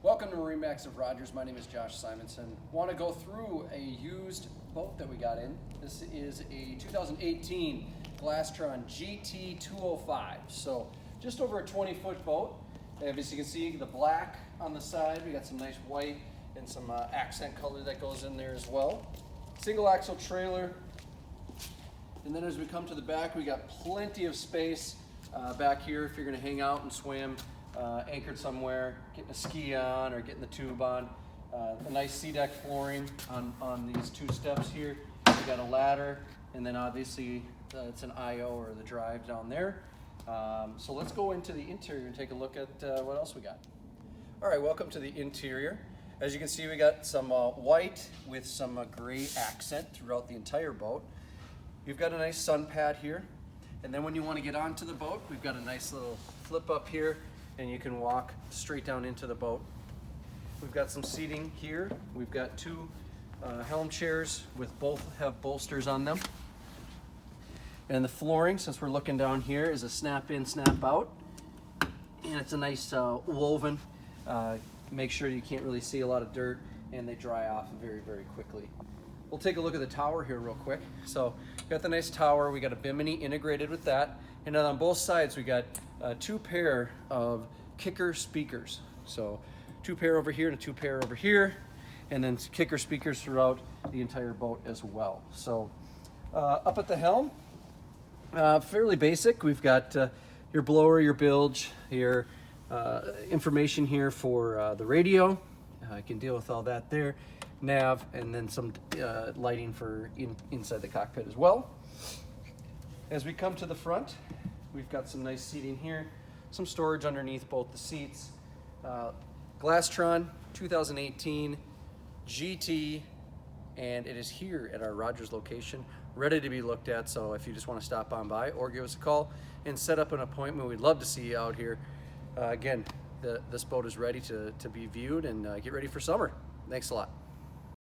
Welcome to MarineMax of Rogers. My name is Josh Simonson. Want to go through a used boat that we got in. This is a 2018 Glastron GT205. So just over a 20-foot boat. As you can see, the black on the side. We got some nice white and some accent color that goes in there as well. Single axle trailer. And then as we come to the back, we got plenty of space back here if you're going to hang out and swim. Anchored somewhere, getting a ski on or getting the tube on. A nice sea-deck flooring on these two steps here. We got a ladder, and then obviously it's an IO or the drive down there. So let's go into the interior and take a look at what else we got. All right, welcome to the interior. As you can see, we got some white with some gray accent throughout the entire boat. You've got a nice sun pad here. And then when you want to get onto the boat, we've got a nice little flip up here, and you can walk straight down into the boat. We've got some seating here. We've got two Helm chairs with both have bolsters on them. And the flooring, since we're looking down here, is a snap in, snap out. And it's a nice woven. Make sure you can't really see a lot of dirt, and they dry off very, very quickly. We'll take a look at the tower here real quick. So we got the nice tower. We got a bimini integrated with that. And then on both sides, we got two pair of kicker speakers. So two pair over here and two pair over here, and then kicker speakers throughout the entire boat as well. So up at the helm, fairly basic. We've got your blower, your bilge, your information here for the radio. I can deal with all that there. Nav, and then some lighting for inside the cockpit as well. As we come to the front, we've got some nice seating here, some storage underneath both the seats. Glastron 2018 GT, and it is here at our Rogers location, ready to be looked at. So if you just want to stop on by or give us a call and set up an appointment, we'd love to see you out here. Again, this boat is ready to be viewed, and get ready for summer. Thanks a lot.